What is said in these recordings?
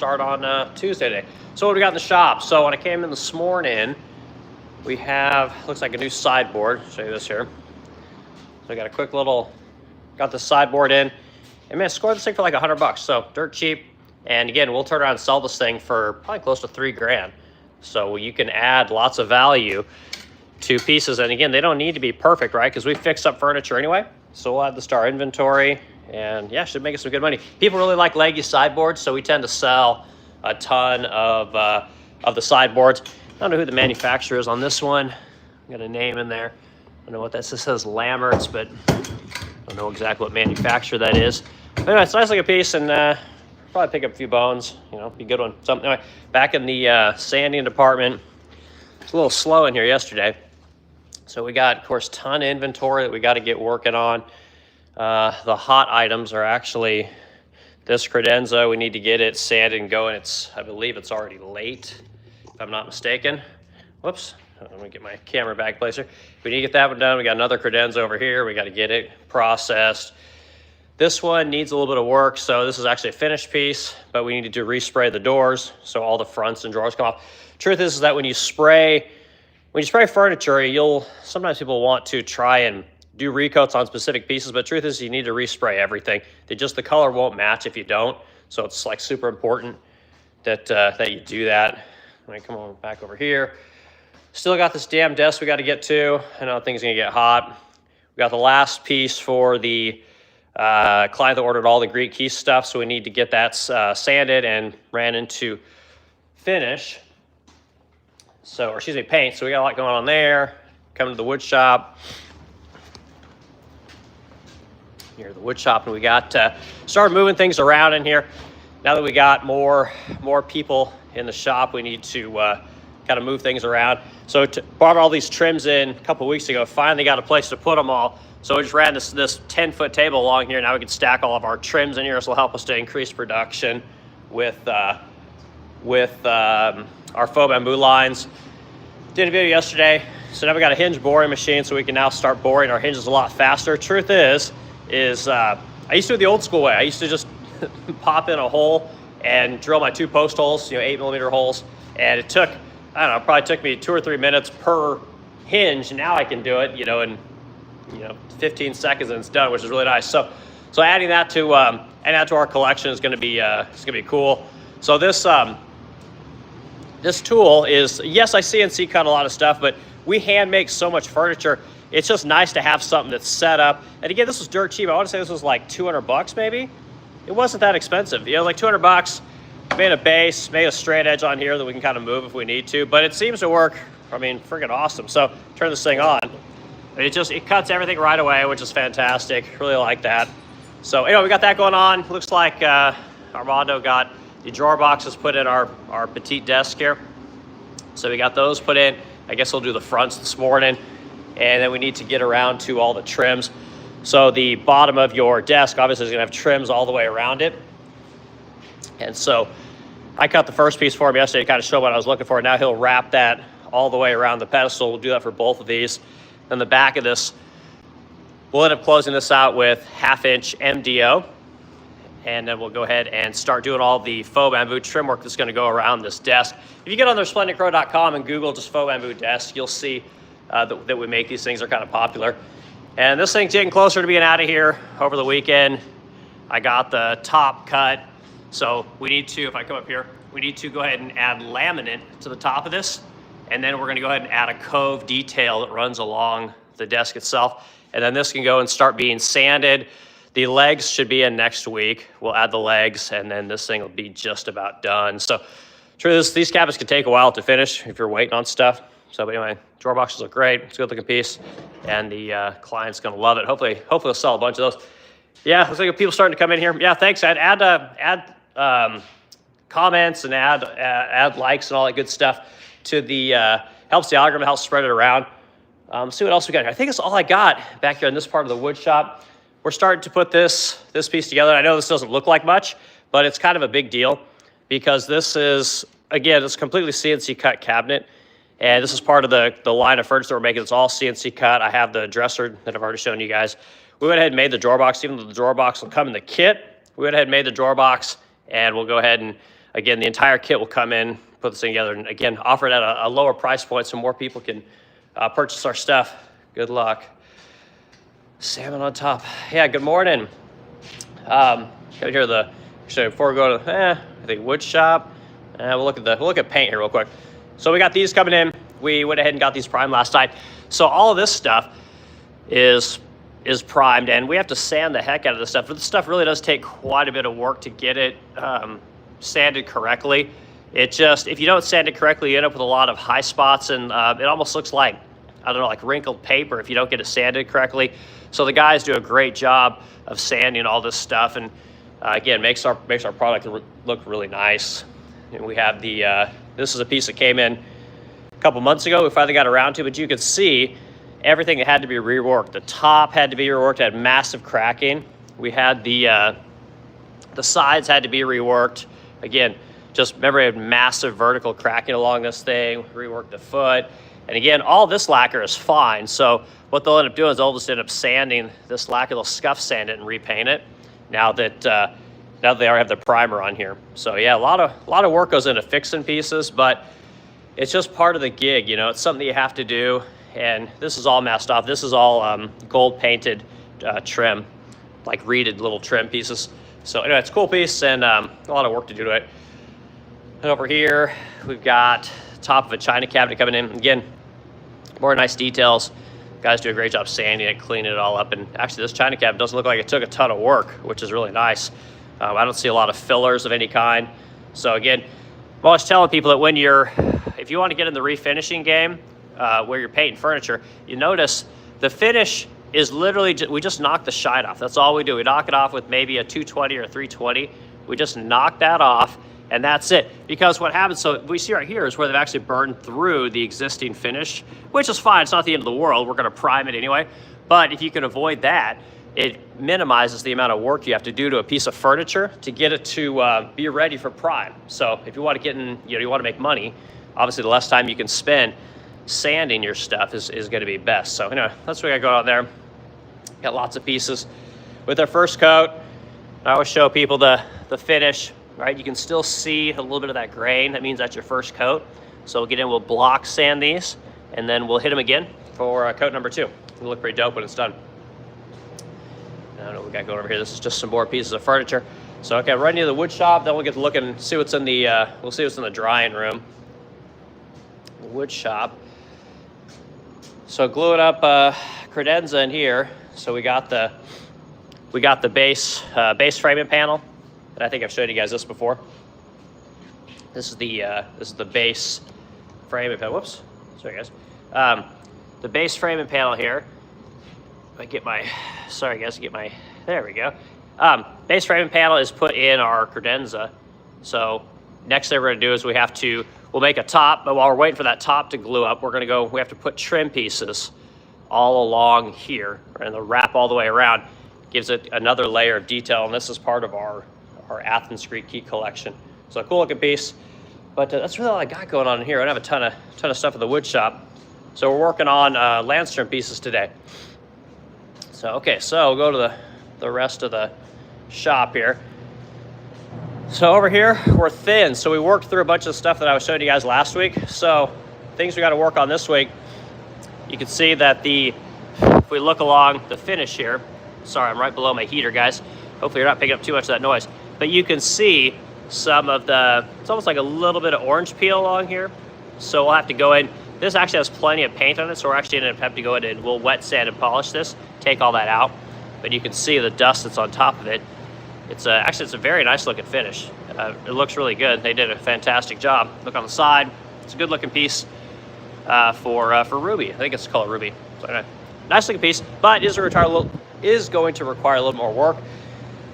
start on Tuesday today. So what do we got in the shop? So when I came in this morning, we have, looks like a new sideboard. I'll show you this here. So I got a quick little, got the sideboard in. And man, scored this thing for like $100, so dirt cheap. And again, we'll turn around and sell this thing for probably close to $3 grand. So you can add lots of value to pieces. And again, they don't need to be perfect, right? Because we fix up furniture anyway. So we'll add this to our inventory. And yeah, should make us some good money. People really like leggy sideboards, so we tend to sell a ton of the sideboards. I don't know who the manufacturer is on this one. Got a name in there. I don't know what that says. It says Lammerts, but I don't know exactly what manufacturer that is. But anyway, it's a nice looking piece, and probably pick up a few bones. You know, be a good one. So anyway, back in the sanding department, it's a little slow in here yesterday. So we got, of course, ton of inventory that we got to get working on. The hot items are actually this credenza. We need to get it sanded and going. I believe it's already late, if I'm not mistaken. Whoops, let me get my camera back placer. We need to get that one done. We got another credenza over here. We got to get it processed. This one needs a little bit of work. So this is actually a finished piece, but we need to respray the doors so all the fronts and drawers come off. Truth is that when you spray furniture, sometimes people want to try and do recoats on specific pieces, but truth is you need to respray everything. The color won't match if you don't. So it's like super important that you do that. Let me come on back over here. Still got this damn desk we got to get to. I know things are gonna get hot. We got the last piece for the client that ordered all the Greek key stuff, so we need to get that sanded and ran into finish. Or excuse me, paint. So we got a lot going on there. Coming to the wood shop. Here at the wood shop, and we got started moving things around in here. Now that we got more people in the shop, we need to kind of move things around. So brought all these trims in a couple weeks ago. Finally got a place to put them all. So we just ran this 10-foot table along here. Now we can stack all of our trims in here. This will help us to increase production with our faux bamboo lines. Did a video yesterday. So now we got a hinge boring machine, so we can now start boring our hinges a lot faster. Truth is I used to do it the old school way. I used to just pop in a hole and drill my 2 post holes, 8mm holes. And it took, I don't know, probably took me 2 or 3 minutes per hinge. Now I can do it, in 15 seconds and it's done, which is really nice. So adding that to our collection is going to be cool. So this tool is, yes, I CNC cut a lot of stuff, but we hand make so much furniture. It's just nice to have something that's set up. And again, this was dirt cheap. I want to say this was like $200 maybe. It wasn't that expensive. Like $200. Made a base, made a straight edge on here that we can kind of move if we need to. But it seems to work, freaking awesome. So turn this thing on. It cuts everything right away, which is fantastic. Really like that. So anyway, we got that going on. Looks like Armando got the drawer boxes put in our petite desk here. So we got those put in. I guess we'll do the fronts this morning. And then we need to get around to all the trims. So the bottom of your desk obviously is gonna have trims all the way around it. And so I cut the first piece for him yesterday to kind of show what I was looking for. Now he'll wrap that all the way around the pedestal. We'll do that for both of these. Then the back of this, we'll end up closing this out with 1/2" MDO. And then we'll go ahead and start doing all the faux bamboo trim work that's gonna go around this desk. If you get on their SplendidCrow.com and Google just faux bamboo desk, you'll see that we make these things. Are kind of popular. And this thing's getting closer to being out of here over the weekend. I got the top cut. So we need to, if I come up here, we need to go ahead and add laminate to the top of this. And then we're gonna go ahead and add a cove detail that runs along the desk itself. And then this can go and start being sanded. The legs should be in next week. We'll add the legs, and then this thing will be just about done. So these cabinets can take a while to finish if you're waiting on stuff. So but anyway, drawer boxes look great. It's a good looking piece, and the client's gonna love it. Hopefully they'll sell a bunch of those. Yeah, looks like people starting to come in here. Yeah, thanks. I'd add comments and add likes and all that good stuff to the helps the algorithm, helps spread it around. See what else we got here. I think that's all I got back here in this part of the wood shop. We're starting to put this piece together. I know this doesn't look like much, but it's kind of a big deal because this is, again, it's a completely CNC cut cabinet. And this is part of the line of furniture we're making. It's all CNC cut. I have the dresser that I've already shown you guys. We went ahead and made the drawer box, even though the drawer box will come in the kit. We went ahead and made the drawer box, and we'll go ahead and again, the entire kit will come in, put this thing together, and again, offer it at a lower price point so more people can purchase our stuff. Good luck. Salmon on top. Yeah, good morning. Got here before we go to I think wood shop. We'll look at paint here real quick. So we got these coming in. We went ahead and got these primed last night. So all of this stuff is primed, and we have to sand the heck out of this stuff. But this stuff really does take quite a bit of work to get it sanded correctly. If you don't sand it correctly, you end up with a lot of high spots, and it almost looks like, I don't know, like wrinkled paper if you don't get it sanded correctly. So the guys do a great job of sanding all this stuff, and again, makes our product look really nice. And we have this is a piece that came in a couple months ago. We finally got around to, but you could see everything that had to be reworked. The top had to be reworked, had massive cracking. We had the sides had to be reworked. Again, just remember we had massive vertical cracking along this thing. Reworked the foot. And again, all this lacquer is fine. So what they'll end up doing is they'll just end up sanding this lacquer. They'll scuff sand it and repaint it. Now that they already have the primer on here. So yeah, a lot of work goes into fixing pieces, but it's just part of the gig. You know, it's something that you have to do. And this is all masked off. This is all gold painted trim, like reeded little trim pieces. So anyway, it's a cool piece and a lot of work to do to it. And over here, we've got top of a china cabinet coming in. Again, more nice details. Guys do a great job sanding it, cleaning it all up. And actually, this china cabinet doesn't look like it took a ton of work, which is really nice. I don't see a lot of fillers of any kind. So again, I'm always telling people that if you want to get in the refinishing game, where you're painting furniture, you notice the finish is literally, we just knock the shine off. That's all we do. We knock it off with maybe a 220 or a 320. We just knock that off, and that's it. Because what happens, so we see right here is where they've actually burned through the existing finish, which is fine. It's not the end of the world. We're going to prime it anyway. But if you can avoid that, it minimizes the amount of work you have to do to a piece of furniture to get it to be ready for prime. So if you want to get in, you want to make money, obviously the less time you can spend sanding your stuff is going to be best. So anyway, that's what we got going on there. Got lots of pieces. With our first coat, I always show people the finish, right? You can still see a little bit of that grain. That means that's your first coat. So we'll get in, we'll block sand these, and then we'll hit them again for coat number 2. It'll look pretty dope when it's done. I don't know what we got going over here. This is just some more pieces of furniture. So okay, right near the wood shop, then we'll get to look and see what's in the we'll see what's in the drying room. The wood shop. So gluing up credenza in here. So we got the base framing panel, and I think I've showed you guys this before. This is the base framing panel. Whoops, sorry guys. The base framing panel here. There we go. Base framing panel is put in our credenza. So next thing we're gonna do is we'll make a top, but while we're waiting for that top to glue up, we have to put trim pieces all along here, and they'll wrap all the way around. Gives it another layer of detail, and this is part of our Athens Creek key collection. So a cool looking piece, but that's really all I got going on in here. I don't have a ton of stuff in the wood shop. So we're working on lance trim pieces today. So okay, so we'll go to the rest of the shop here. So over here, we're thin. So we worked through a bunch of stuff that I was showing you guys last week. So things we got to work on this week. You can see that if we look along the finish here, sorry, I'm right below my heater, guys. Hopefully you're not picking up too much of that noise. But you can see some of it's almost like a little bit of orange peel along here. So we'll have to go in. This actually has plenty of paint on it, so we're actually going to have to go in and we'll wet sand and polish this, take all that out. But you can see the dust that's on top of it. Actually, it's a very nice looking finish. It looks really good. They did a fantastic job. Look on the side. It's a good looking piece for Ruby. I think it's called Ruby. So, anyway, nice looking piece, but is going to require a little more work.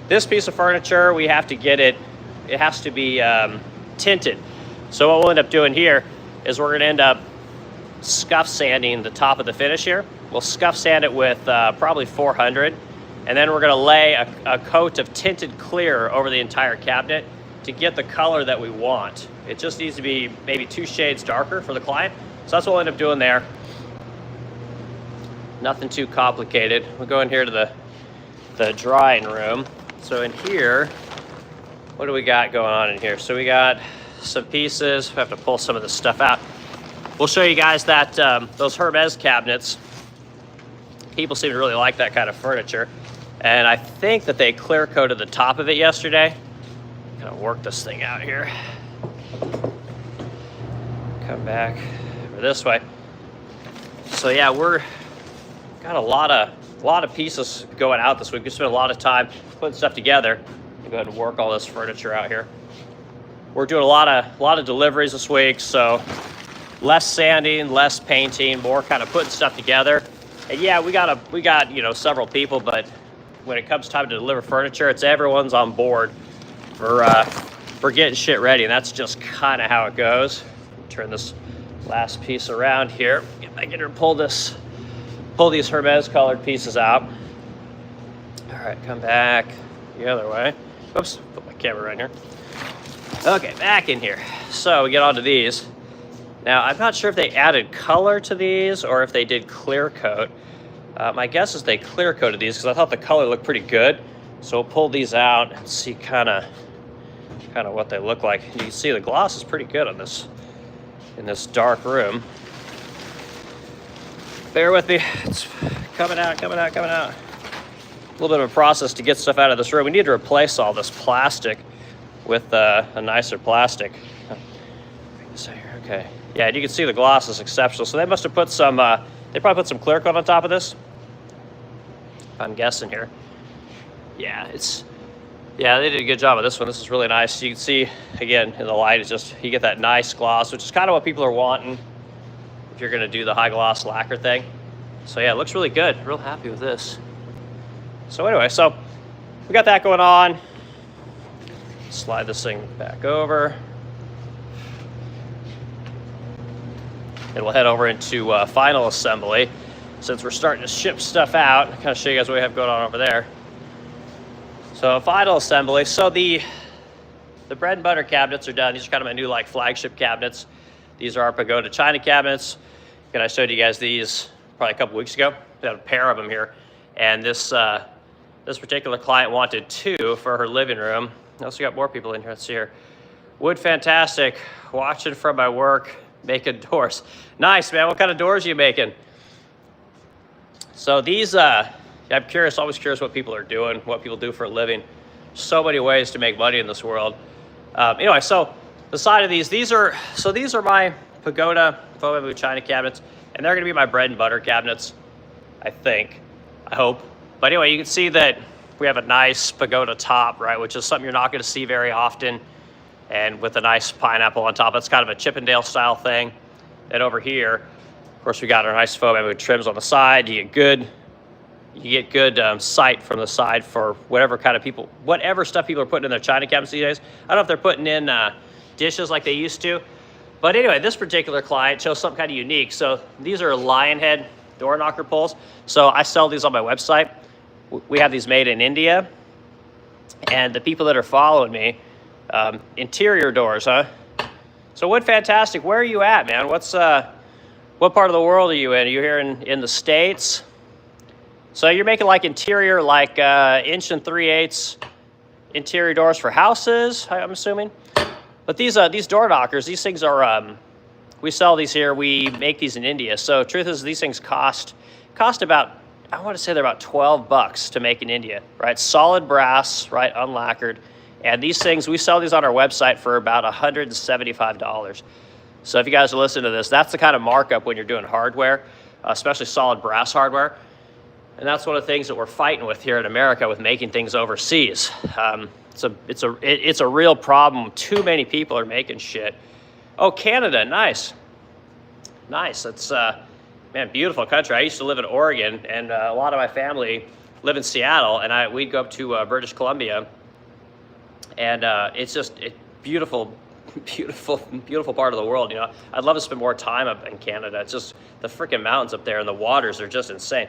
This piece of furniture, we have to get it has to be tinted. So what we'll end up doing here is we're going to end up scuff sanding the top of the finish here. We'll scuff sand it with probably 400, and then we're going to lay a coat of tinted clear over the entire cabinet to get the color that we want. It just needs to be maybe 2 shades darker for the client. So that's what we'll end up doing there. Nothing too complicated. We'll go in here to the drying room. So in here, what do we got going on in here? So we got some pieces. We have to pull some of this stuff out. We'll show you guys that those Hermes cabinets. People seem to really like that kind of furniture. And I think that they clear coated the top of it yesterday. Gonna work this thing out here. Come back over this way. So yeah, we're got a lot of pieces going out this week. We spent a lot of time putting stuff together. Go ahead and work all this furniture out here. We're doing a lot of deliveries this week, so less sanding, less painting, more kind of putting stuff together. And yeah, we got you know, several people, but when it comes time to deliver furniture, it's everyone's on board for getting shit ready, and that's just kind of how it goes. Turn this last piece around here. Get back in here and pull these Hermes colored pieces out. All right, come back the other way. Oops, put my camera right here. Okay, back in here. So we get onto these. Now, I'm not sure if they added color to these or if they did clear coat. My guess is they clear coated these because I thought the color looked pretty good. So we'll pull these out and see kind of what they look like. You can see the gloss is pretty good on this in this dark room. Bear with me. It's coming out. A little bit of a process to get stuff out of this room. We need to replace all this plastic with a nicer plastic. Okay. Yeah, and you can see the gloss is exceptional. So they must have put some, they probably put some clear coat on top of this. I'm guessing here. Yeah, they did a good job of this one. This is really nice. You can see, again, in the light, it's just, you get that nice gloss, which is kind of what people are wanting if you're gonna do the high gloss lacquer thing. So yeah, it looks really good. Real happy with this. So anyway, so we got that going on. Slide this thing back over. And we'll head over into final assembly. Since we're starting to ship stuff out, I'll kind of show you guys what we have going on over there. So final assembly. So the bread and butter cabinets are done. These are kind of my new like flagship cabinets. These are our Pagoda China cabinets. And I showed you guys these probably a couple weeks ago. We had a pair of them here. And this particular client wanted 2 for her living room. I also got more people in here. Let's see here. Wood Fantastic, watching from my work, making doors. Nice, man. What kind of doors are you making? So these, I'm curious, always curious what people are doing, what people do for a living. So many ways to make money in this world. Anyway, so the side of these are my Pagoda Faux Bamboo China cabinets, and they're gonna be my bread and butter cabinets, I think, I hope. But anyway, you can see that we have a nice pagoda top, right, which is something you're not going to see very often, and with a nice pineapple on top. That's kind of a Chippendale style thing. And over here, of course, we got our nice faux bamboo trims on the side. You get good sight from the side for whatever stuff people are putting in their China cabinets these days. I don't know if they're putting in dishes like they used to, but anyway, this particular client chose something kind of unique. So these are lion head door knocker pulls. So I sell these on my website. We have these made in India, and the people that are following me, interior doors, huh? So Wood Fantastic, where are you at, man? What part of the world are you in? Are you here in the States? So you're making like interior, like 1 3/8 interior doors for houses, I'm assuming. But these door knockers, these things are, we sell these here. We make these in India. So truth is, these things cost about, I want to say they're about $12 to make in India, right? Solid brass, right? Unlacquered. And these things, we sell these on our website for about $175. So if you guys are listening to this, that's the kind of markup when you're doing hardware, especially solid brass hardware. And that's one of the things that we're fighting with here in America with making things overseas. It's a real problem. Too many people are making shit. Oh, Canada, nice. Nice, it's, man, beautiful country. I used to live in Oregon, and a lot of my family live in Seattle, and we'd go up to British Columbia, and it's just beautiful, beautiful part of the world. You know, I'd love to spend more time up in Canada. It's just the freaking mountains up there, and the waters are just insane.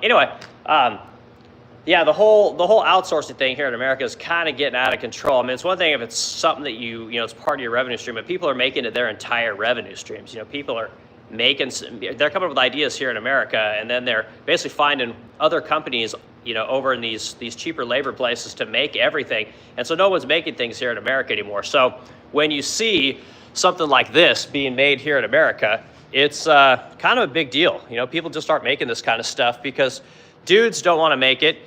Anyway, yeah, the whole outsourcing thing here in America is kind of getting out of control. I mean, it's one thing if it's something that you know, it's part of your revenue stream, but people are making it their entire revenue streams. You know, people are they're coming up with ideas here in America, and then they're basically finding other companies you know, over in these cheaper labor places to make everything. And so no one's making things here in America anymore. So when you see something like this being made here in America, it's kind of a big deal. You know, people just start making this kind of stuff because dudes don't want to make it.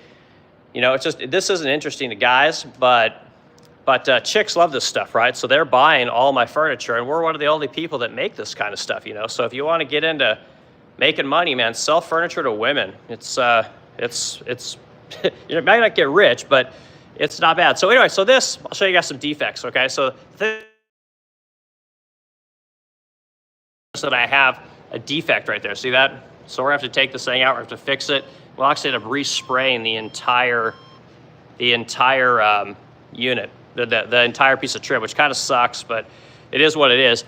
You know, it's just, this isn't interesting to guys, but chicks love this stuff, right? So they're buying all my furniture, and we're one of the only people that make this kind of stuff, you know? So if you want to get into making money, man, sell furniture to women. It's you might not get rich, but it's not bad. So anyway, so this, I'll show you guys some defects, okay? So that I have a defect right there, see that? So we're gonna have to take this thing out, we're gonna have to fix it. We'll actually end up respraying the entire unit, the entire piece of trim, which kind of sucks, but it is what it is.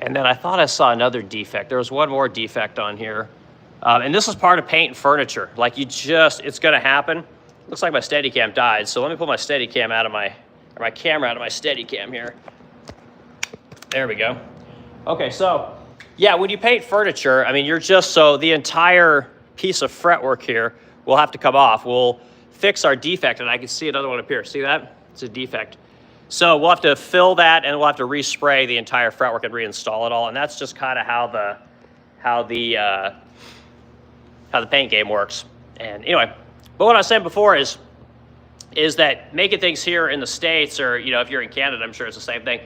And then I thought I saw another defect. There was one more defect on here. And this is part of painting furniture. Like it's gonna happen. Looks like my Steadicam died. So let me pull my Steadicam out of my camera out of my Steadicam here. There we go. Okay, so yeah, when you paint furniture, I mean, so the entire piece of fretwork here will have to come off. We'll fix our defect, and I can see another one up here. See that? It's a defect. So we'll have to fill that, and we'll have to respray the entire fretwork and reinstall it all. And that's just kind of how the paint game works. And anyway, but what I was saying before is that making things here in the States, or you know, if you're in Canada, I'm sure it's the same thing.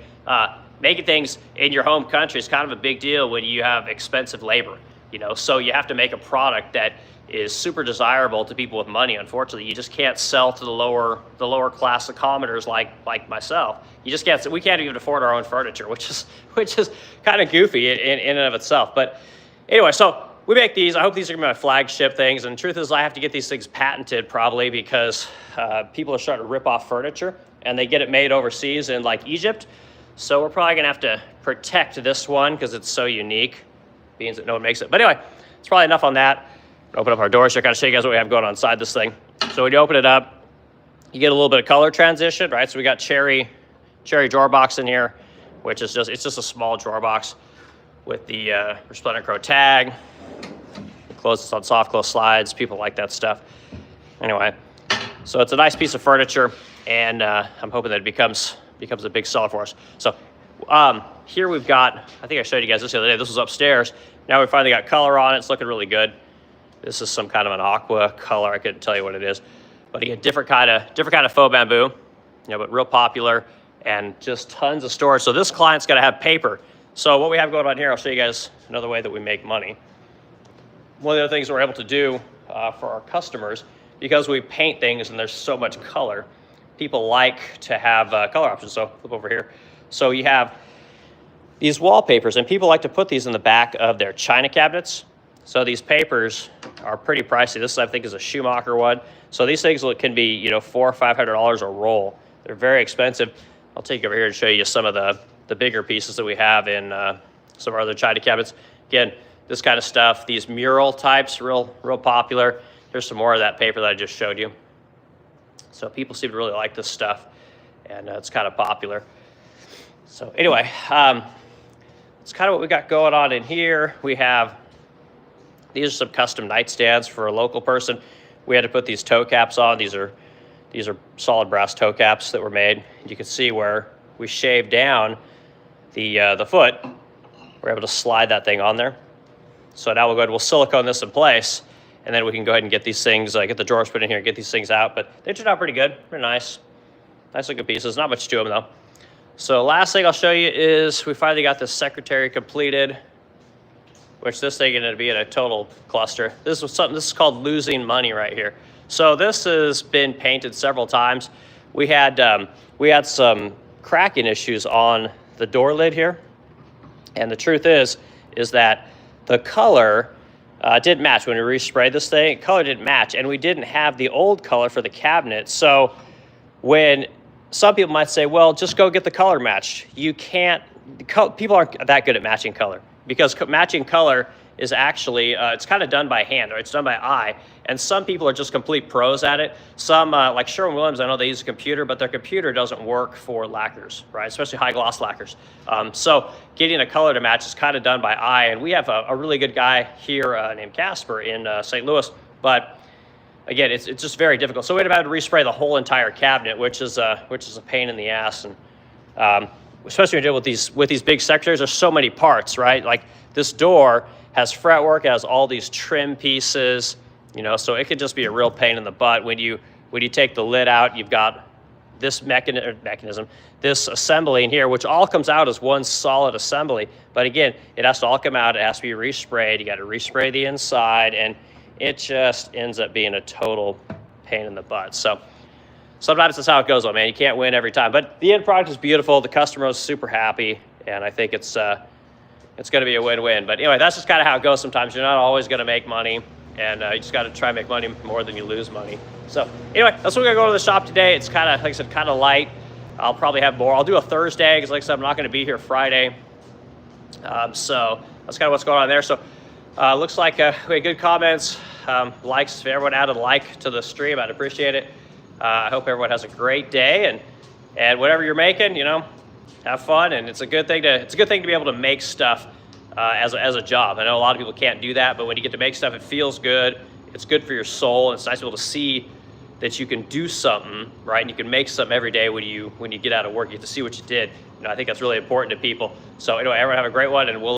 Making things in your home country is kind of a big deal when you have expensive labor. You know, so you have to make a product that is super desirable to people with money. Unfortunately, you just can't sell to the lower class of commoners like myself. You just can't. We can't even afford our own furniture, which is kind of goofy in and of itself. But anyway, so we make these. I hope these are gonna be my flagship things. And the truth is, I have to get these things patented probably because people are starting to rip off furniture, and they get it made overseas in like Egypt. So we're probably gonna have to protect this one because it's so unique, being that no one makes it. But anyway, it's probably enough on that. Open up our doors here, kind of show you guys what we have going on inside this thing. So when you open it up, you get a little bit of color transition, right? So we got cherry drawer box in here, which is it's just a small drawer box with the Resplendent Crow tag. Close this on soft close slides. People like that stuff. Anyway, so it's a nice piece of furniture, and I'm hoping that it becomes a big seller for us. So here we've got, I think I showed you guys this the other day. This was upstairs. Now we finally got color on it. It's looking really good. This is some kind of an aqua color. I couldn't tell you what it is, but you get different kind of faux bamboo, you know, but real popular and just tons of storage. So this client's got to have paper. So what we have going on here, I'll show you guys another way that we make money. One of the other things we're able to do for our customers, because we paint things and there's so much color, people like to have color options. So flip over here. So you have these wallpapers, and people like to put these in the back of their china cabinets. So these papers are pretty pricey. This, I think, is a Schumacher one. So these things can be, you know, $400 or $500 a roll. They're very expensive. I'll take you over here and show you some of the bigger pieces that we have in some of our other china cabinets. Again, this kind of stuff, these mural types, real popular. Here's some more of that paper that I just showed you. So people seem to really like this stuff, and it's kind of popular. So anyway, it's kind of what we got going on in here. These are some custom nightstands for a local person. We had to put these toe caps on. These are solid brass toe caps that were made. You can see where we shaved down the foot. We're able to slide that thing on there. So now we'll go ahead and we'll silicone this in place, and then we can go ahead and get these things, get the drawers put in here and get these things out. But they turned out pretty good. They're nice. Nice looking pieces. Not much to them though. So last thing I'll show you is we finally got this secretary completed, which this thing ended up being a total cluster. This is called losing money right here. So this has been painted several times. We had some cracking issues on the door lid here. And the truth is that the color didn't match. When we resprayed this thing, color didn't match, and we didn't have the old color for the cabinet. So when some people might say, well, just go get the color matched. You can't, people aren't that good at matching color, because matching color is actually, it's kind of done by hand, or it's done by eye. And some people are just complete pros at it. Some, like Sherwin-Williams, I know they use a computer, but their computer doesn't work for lacquers, right? Especially high gloss lacquers. So getting a color to match is kind of done by eye. And we have a really good guy here named Casper in St. Louis. But again, it's just very difficult. So we'd have to respray the whole entire cabinet, which is a pain in the ass. And especially when you deal with these big sectors, there's so many parts, right? Like this door has fretwork, it has all these trim pieces, you know, so it could just be a real pain in the butt. When you take the lid out, you've got this mechanism, this assembly in here, which all comes out as one solid assembly. But again, it has to all come out. It has to be resprayed. You got to respray the inside, and it just ends up being a total pain in the butt. So sometimes that's how it goes, though, man. You can't win every time. But the end product is beautiful. The customer is super happy, and I think it's going to be a win-win. But anyway, that's just kind of how it goes sometimes. You're not always going to make money, and you just got to try and make money more than you lose money. So anyway, that's what we're going to go to the shop today. It's kind of, like I said, kind of light. I'll probably have more. I'll do a Thursday because, like I said, I'm not going to be here Friday. So that's kind of what's going on there. So looks like we had good comments, likes. If everyone added a like to the stream, I'd appreciate it. I hope everyone has a great day, and whatever you're making, you know, have fun. And it's a good thing to be able to make stuff as a job. I know a lot of people can't do that, but when you get to make stuff, it feels good. It's good for your soul. And it's nice to be able to see that you can do something, right? And you can make something every day when you get out of work. You get to see what you did. You know, I think that's really important to people. So anyway, everyone have a great one, and we'll